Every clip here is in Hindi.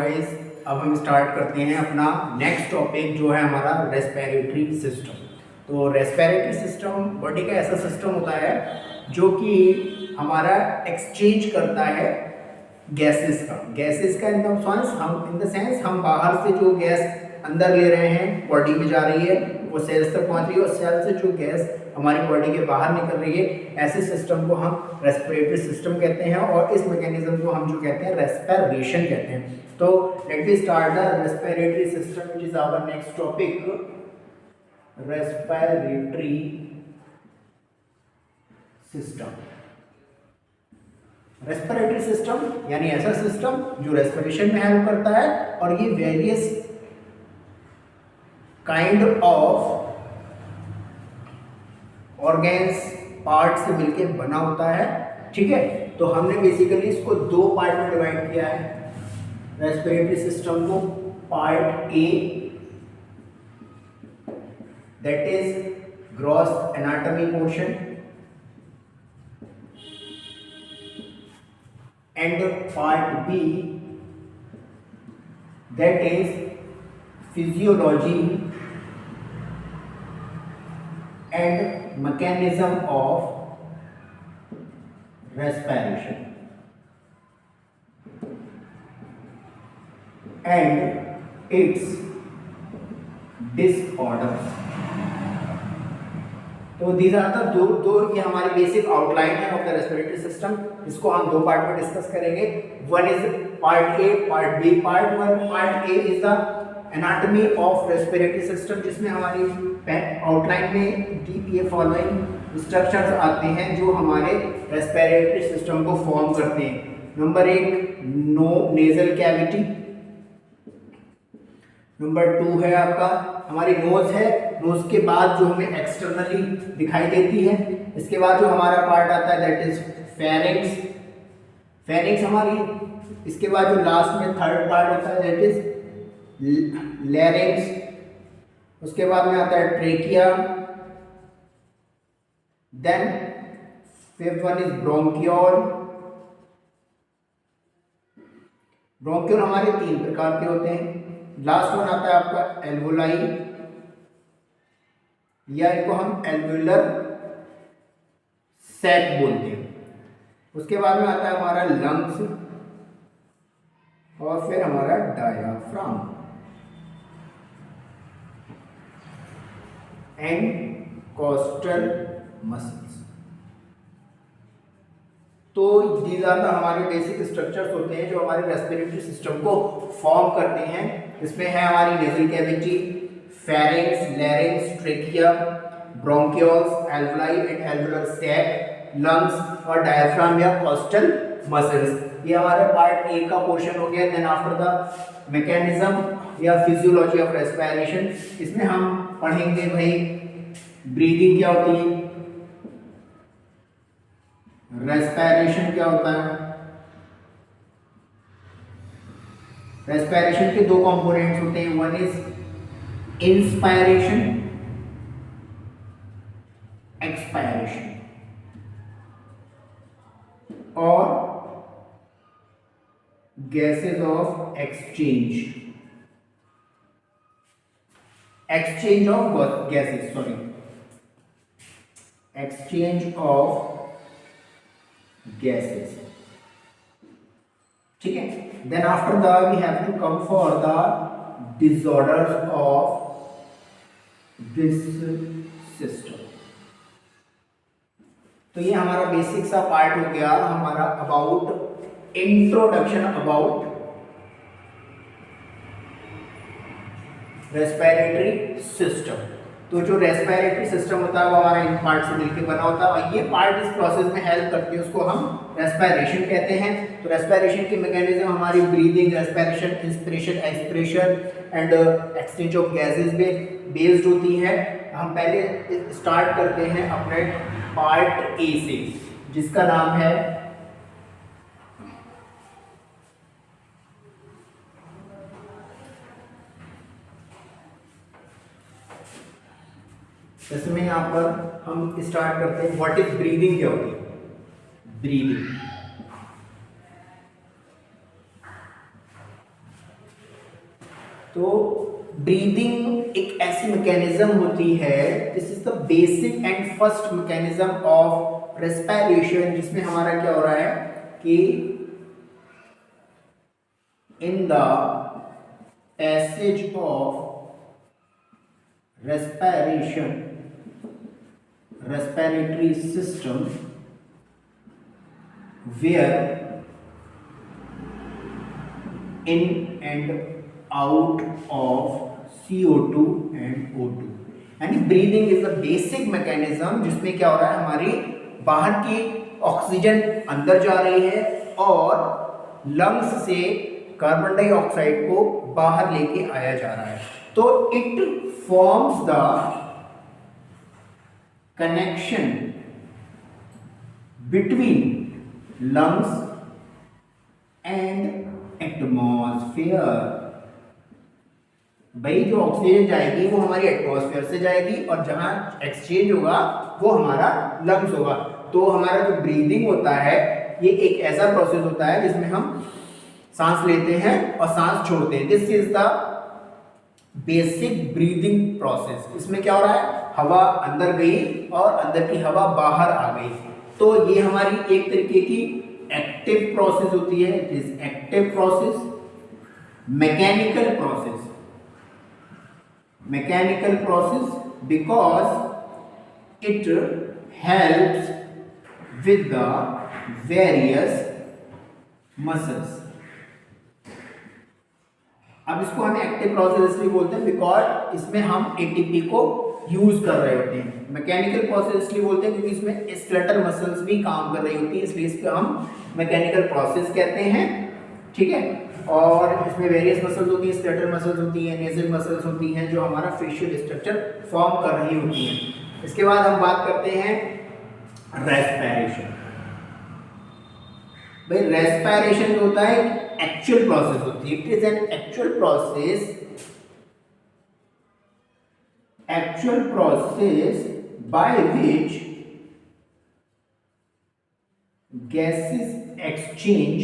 गाइस, अब हम स्टार्ट करते हैं अपना नेक्स्ट टॉपिक जो है हमारा रेस्पिरेटरी सिस्टम। तो रेस्पिरेटरी सिस्टम बॉडी का ऐसा सिस्टम होता है जो कि हमारा एक्सचेंज करता है गैसेस का इन द सेंस हम बाहर से जो गैस अंदर ले रहे हैं बॉडी में जा रही है वो सेल्स तक पहुंच रही है और सेल से जो गैस हमारी बॉडी के बाहर निकल रही है, ऐसे सिस्टम को हम रेस्पिरेटरी सिस्टम कहते हैं और इस मैकेनिज्म को हम जो कहते हैं रेस्पिरेशन कहते हैं। तो let me start the respiratory system which is our next topic, respiratory system. Respiratory system यानी ऐसा सिस्टम जो रेस्पिरेशन में हेल्प करता है और ये various kind of organs part से मिलकर बना होता है। ठीक है, तो हमने बेसिकली इसको दो पार्ट में डिवाइड किया है रेस्पिरेटरी सिस्टम को। Part A that is gross anatomy portion and part B that is physiology and mechanism of respiration and its disorders। तो these are the दो ये हमारी बेसिक आउटलाइन है ऑफ द रेस्पिरेटरी सिस्टम। इसको हम दो पार्ट में डिस्कस करेंगे। One is part A, part B. Part one, part A is the anatomy of respiratory system, जिसमें हमारी आउटलाइन में ये फॉलोइंग स्ट्रक्चर्स आते हैं जो हमारे रेस्पिरेटरी सिस्टम को फॉर्म करते हैं। नंबर एक, नेजल कैविटी। नंबर टू है आपका हमारी नोज है, नोज के बाद जो हमें एक्सटर्नली दिखाई देती है। इसके बाद जो हमारा पार्ट आता है दैट इज फेरिंक्स, फेरिंक्स हमारी। इसके बाद जो लास्ट में थर्ड पार्ट होता है दैट इज लैरिंक्स। उसके बाद में आता है trachea, then fifth one is bronchiole. Bronchiole हमारे तीन प्रकार के होते हैं। लास्ट वन आता है आपका एल्वोलाई या इनको हम एल्वुलर सैक बोलते हैं। उसके बाद में आता है हमारा लंग्स और फिर हमारा डायाफ्राम एंड कोस्टल मसल्स। तो दीज आर द हमारे बेसिक स्ट्रक्चर्स होते हैं जो हमारे रेस्पिरेटरी सिस्टम को फॉर्म करते हैं। इसमें है हमारी nasal cavity, pharynx, larynx, trachea, bronchioles, alveoli and alveolar sac, lungs और डायफ्राम या कोस्टल मसल्स। ये हमारा पार्ट ए का पोर्शन हो गया। देन आफ्टर द मैकेनिज्म या फिजियोलॉजी ऑफ रेस्पिरेशन, इसमें हम पढ़ेंगे भाई ब्रीदिंग क्या होती है, रेस्पिरेशन क्या होता है। रेस्पिरेशन के दो कंपोनेंट्स होते हैं, वन इज इंस्पायरेशन, एक्सपायरेशन, और gases of exchange of gases, exchange of gases. ठीक है, then after that we have to come for the disorders of this system. तो ये हमारा बेसिक सा पार्ट हो गया हमारा about introduction about respiratory system. तो जो रेस्पिरेटरी सिस्टम होता है वो हमारा इन पार्ट से मिलकर बना होता है और ये पार्ट इस प्रोसेस में हेल्प करती है, उसको हम रेस्पिरेशन कहते हैं। तो रेस्पिरेशन की मैकेनिज्म हमारी breathing, respiration, inspiration, expiration and exchange of gases में बेस्ड होती है। हम पहले स्टार्ट करते हैं अपने पार्ट ए से जिसका नाम है इसमें यहाँ पर हम स्टार्ट करते हैं व्हाट इज ब्रीदिंग, क्या होती है ब्रीदिंग। तो ब्रीदिंग एक ऐसी मैकेनिज्म होती है, this is the basic and first mechanism of respiration, जिसमें हमारा क्या हो रहा है कि in the passage of respiration, respiratory system, where in and out of CO2 and O2, यानी breathing is the basic mechanism जिसमें क्या हो रहा है, हमारी बाहर की ऑक्सीजन अंदर जा रही है और लंग्स से कार्बन डाइऑक्साइड को बाहर लेके आया जा रहा है। तो it forms the connection between lungs and atmosphere। भाई जो ऑक्सीजन जाएगी वो हमारी एटमॉस्फेयर से जाएगी और जहां एक्सचेंज होगा वो हमारा लंग्स होगा। तो हमारा जो ब्रीदिंग होता है ये एक ऐसा प्रोसेस होता है जिसमें हम सांस लेते हैं और सांस छोड़ते हैं। This is the basic breathing process. इसमें क्या हो रहा है, हवा अंदर गई और अंदर की हवा बाहर आ गई। तो ये हमारी एक तरीके की एक्टिव प्रोसेस होती है। It is active process, mechanical process, mechanical process because it helps with the various muscles. अब इसको हम एक्टिव प्रोसेस इसलिए बोलते हैं बिकॉज इसमें हम एटीपी को यूज कर रहे होते हैं। मैकेनिकल प्रोसेस इसलिए बोलते हैं क्योंकि इसमें स्केलेटल मसल्स भी काम कर रही होती है, इसलिए इसको हम मैकेनिकल प्रोसेस कहते हैं। ठीक है, और इसमें वेरियस मसल्स होती हैं, स्केलेटल मसल्स होती हैं, नेजल मसल्स होती हैं जो हमारा फेशियल स्ट्रक्चर फॉर्म कर रही होती हैं। इसके बाद हम बात करते हैं रेस्पिरेशन। भाई रेस्पिरेशन जो होता है एक्चुअल प्रोसेस होती है। It is an actual process by which gases exchange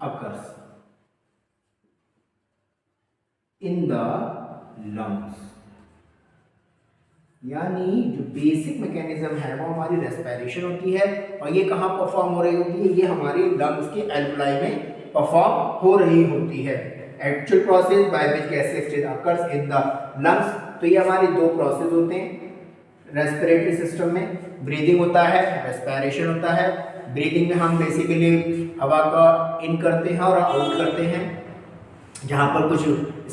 occurs in the lungs. यानी जो बेसिक मैकेनिज्म है वो हमारी रेस्पिरेशन होती है और ये कहाँ परफॉर्म हो रही होती है, ये हमारी लंग्स के एल्वुलाई में परफॉर्म हो रही होती है। Actual process by which gases exchange occurs in the lungs. तो ये हमारे दो प्रोसेस होते हैं रेस्पिरेटरी सिस्टम में। ब्रीदिंग होता है, रेस्पिरेशन होता है। ब्रीदिंग में हम बेसिकली हवा का इन करते हैं और आउट करते हैं, जहाँ पर कुछ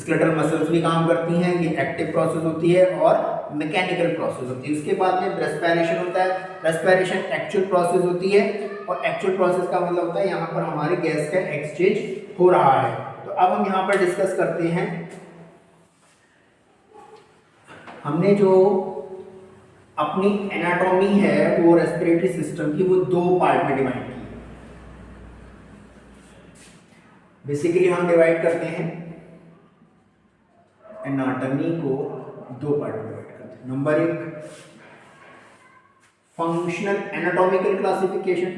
स्केलेटल मसल्स भी काम करती हैं। ये एक्टिव प्रोसेस होती है और मैकेनिकल प्रोसेस होती है। उसके बाद में रेस्पिरेशन होता है। रेस्पिरेशन एक्चुअल प्रोसेस होती है और एक्चुअल प्रोसेस का मतलब होता है यहाँ पर हमारी गैस का एक्सचेंज हो रहा है। तो अब हम यहाँ पर डिस्कस करते हैं, हमने जो अपनी एनाटॉमी है वो रेस्पिरेटरी सिस्टम की वो दो पार्ट में डिवाइड की। बेसिकली हम डिवाइड करते हैं एनाटॉमी को दो पार्ट में डिवाइड करते हैं। नंबर एक functional anatomical classification,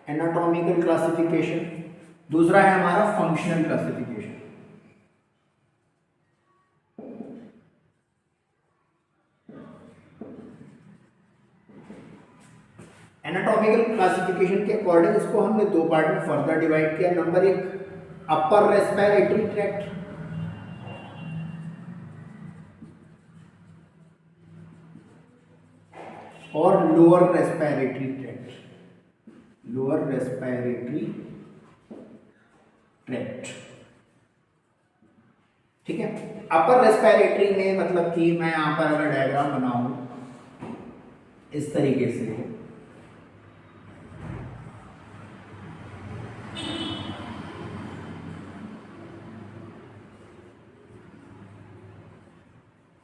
anatomical classification. दूसरा है हमारा फंक्शनल क्लासिफिकेशन। एनाटॉमिकल क्लासिफिकेशन के अकॉर्डिंग इसको हमने दो पार्ट में फर्दर डिवाइड किया। नंबर एक अपर रेस्पिरेटरी ट्रैक्ट और lower respiratory tract, lower respiratory tract. ठीक है, अपर रेस्पिरेटरी में मतलब कि मैं यहां पर अगर डायग्राम बनाऊं इस तरीके से,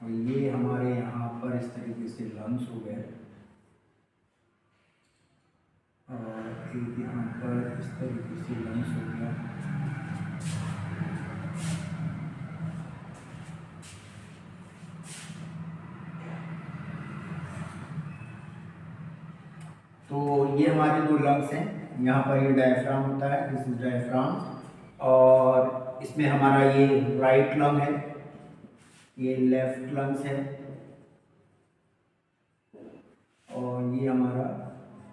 और ये हमारे यहाँ पर इस तरीके से लंग्स हो गए और एक यहाँ पर इस तरीके से लंग्स हो गया। तो ये हमारे दो लंग्स हैं यहाँ पर ये डायफ्राम होता है, दिस इज डायफ्राम, और इसमें हमारा ये राइट लंग है, ये लेफ्ट लंग्स है, और ये हमारा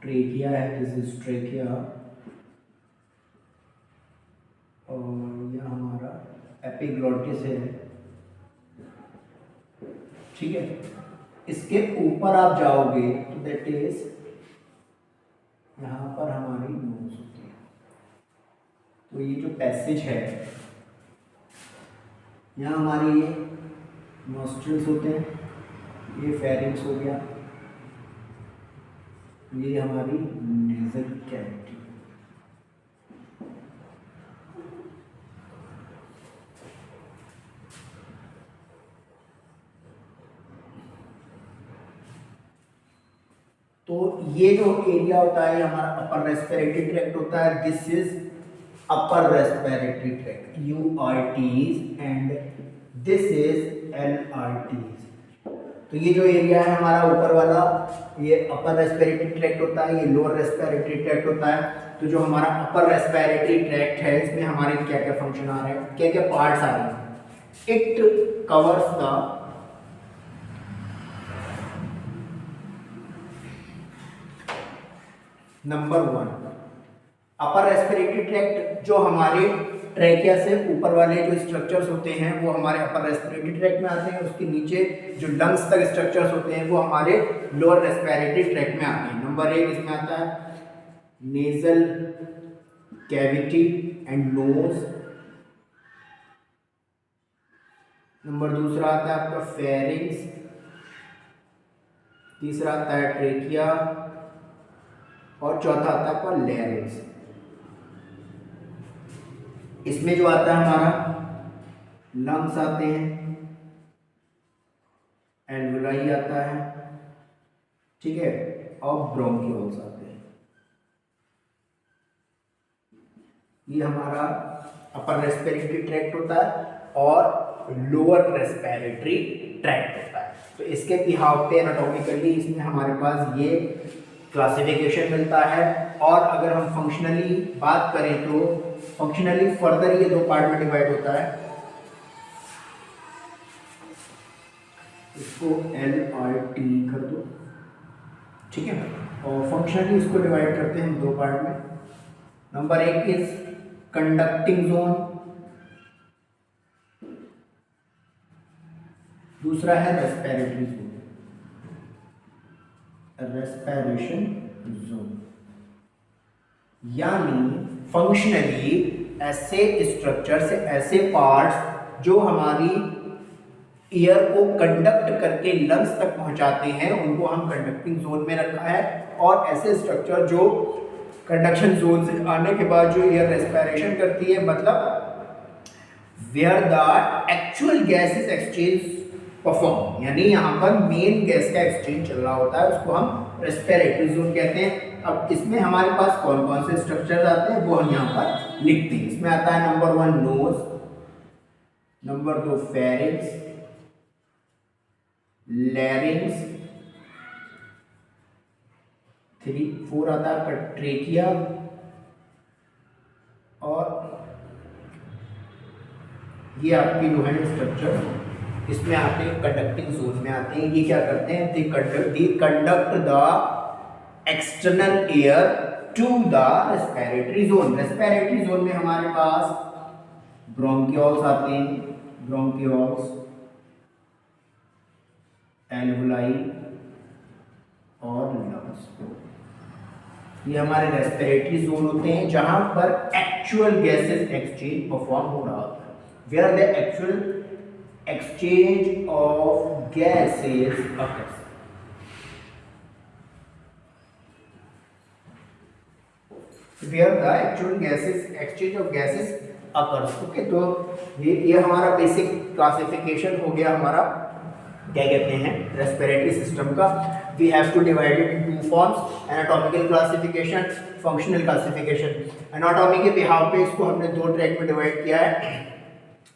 ट्रेकिया है, दिस इज ट्रेकिया, और ये हमारा एपिग्लॉटिस है, ठीक है। इसके ऊपर आप जाओगे तो दैट इज यहाँ पर हमारी नोज होती है। तो ये जो पैसेज है, यहाँ हमारी ये नॉस्ट्रिल्स होते हैं, ये फेरिंग्स हो गया, ये हमारी नेजल कैविटी। तो ये जो एरिया होता है हमारा अपर रेस्पिरेटरी ट्रैक्ट होता है, this is upper respiratory tract, URTs, and this is LRTs। तो ये जो एरिया है हमारा ऊपर वाला, ये अपर रेस्पिरेटरी ट्रैक्ट होता है, ये लोअर रेस्पिरेटरी ट्रैक्ट होता है। तो जो हमारा अपर रेस्पिरेटरी ट्रैक्ट है, इसमें हमारे क्या क्या फंक्शन आ रहे हैं, क्या क्या पार्ट्स आ रहे हैं। It covers the number 1 upper respiratory tract, जो हमारे ट्रैकिया से ऊपर वाले जो स्ट्रक्चर्स होते हैं वो हमारे अपर रेस्पिरेटरी ट्रैक्ट में आते हैं। उसके नीचे जो लंग्स तक स्ट्रक्चर्स होते हैं वो हमारे लोअर रेस्पिरेटरी ट्रैक्ट में आते हैं। नंबर 1 इसमें आता है nasal cavity and nose. Number 2 आता है आपका फेरिंग्स। तीसरा आता है ट्रेकिया, और चौथा आता है आपका लैरिंक्स। इसमें जो आता है हमारा लंग्स आते हैं, एल्वुलाई आता है, ठीक है, और ब्रोंकियोल्स आते हैं। ये हमारा अपर रेस्पिरेटरी ट्रैक्ट होता है और लोअर रेस्पिरेटरी ट्रैक्ट होता है। तो इसके बिहाव पे एनाटॉमिकली इसमें हमारे पास ये क्लासिफिकेशन मिलता है। और अगर हम फंक्शनली बात करें तो फंक्शनली फर्दर ये 2 पार्ट में डिवाइड होता है। इसको LRT कर दो, ठीक है। और फंक्शनली इसको डिवाइड करते हैं हम 2 पार्ट में। नंबर 1 इज कंडक्टिंग जोन, दूसरा है रेस्पिरेटरी जोन, रेस्पिरेशन जोन। यानी फंक्शनली ऐसे स्ट्रक्चर से ऐसे पार्ट्स जो हमारी एयर को कंडक्ट करके लंग्स तक पहुंचाते हैं उनको हम कंडक्टिंग जोन में रखा है। और ऐसे स्ट्रक्चर जो कंडक्शन जोन से आने के बाद जो एयर रेस्पिरेशन करती है, मतलब where the actual gases exchange perform, यानी यहाँ पर मेन गैस का एक्सचेंज चल रहा होता है, उसको हम रेस्पिरेटरी जोन कहते हैं। अब इसमें हमारे पास कौन कौन से स्ट्रक्चर्स आते हैं वो हम यहाँ पर लिखते हैं। इसमें आता है number 1 nose, number 2 pharynx, larynx, 4 आता है ट्रेकिया, और ये आपकी जो है स्ट्रक्चर इसमें आते हैं कंडक्टिंग जोन में आते हैं। ये क्या करते हैं, they conduct the external air to the respiratory zone. Respiratory zone में हमारे पास ब्रोंकियोल्स आते हैं, ब्रोंकियोल्स, एल्वुलाई और लंग्स। ये हमारे रेस्पिरेटरी जोन होते हैं जहां पर एक्चुअल गैसेस एक्सचेंज परफॉर्म हो रहा होता है, where the actual exchange of gases occurs. Where the actual gases exchange of gases occurs. Okay, तो ये हमारा बेसिक क्लासिफिकेशन हो गया हमारा, क्या कहते हैं, रेस्पिरेटरी सिस्टम का। We have to divide it in 2 forms, anatomical classification, functional classification. Anatomy के बिहाव पे इसको हमने 2 ट्रैक में डिवाइड किया है,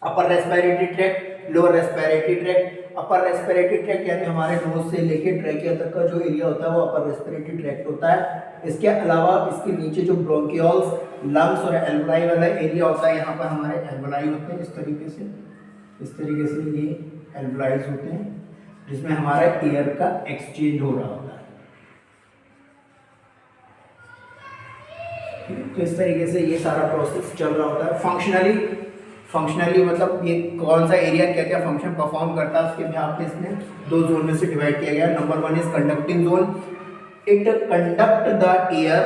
upper respiratory tract lower respiratory tract, upper respiratory tract यानी हमारे नोज से लेके ट्रैकिया तक का जो एरिया होता है वो अपर रेस्पिरेटरी ट्रैक्ट होता है। इसके अलावा इसके नीचे जो ब्रोंकियोल्स, लंग्स और एल्वोलाई वाला एरिया होता है, यहाँ पर हमारे एल्वोलाई होते हैं इस तरीके से ये एल्वोलाइज होते हैं जिसमें हमारा एयर का एक्सचेंज हो रहा होता है। तो इस तरीके से ये सारा प्रोसेस चल रहा होता है। फंक्शनली मतलब ये कौन सा एरिया क्या क्या फंक्शन परफॉर्म करता है उसके बिहाफ पे इसमें दो जोन में से डिवाइड किया गया। Number 1 is conducting zone, it conduct the air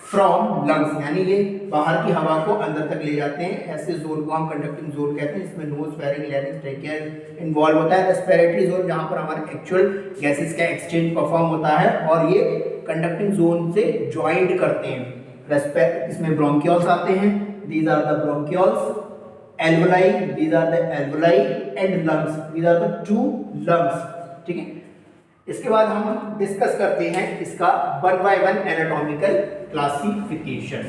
from lungs, यानी ये बाहर की हवा को अंदर तक ले जाते हैं, ऐसे जोन को हम कंडक्टिंग जोन कहते हैं। इसमें नोज, फेरिंग, लैरिंक्स, ट्रैकिया इन्वॉल्व होता है। रेस्पिरेटरी जोन जहाँ पर हमारे एक्चुअल गैसेस का एक्सचेंज परफॉर्म होता है और ये कंडक्टिंग जोन से ज्वाइंट करते हैं। इसमें ब्रोंकियोल्स आते हैं, these are the bronchioles, alveoli, these are the alveoli and lungs, these are the 2 lungs. ठीक है, इसके बाद हम डिस्कस करते हैं इसका 1 by 1 एनाटॉमिकल क्लासिफिकेशन।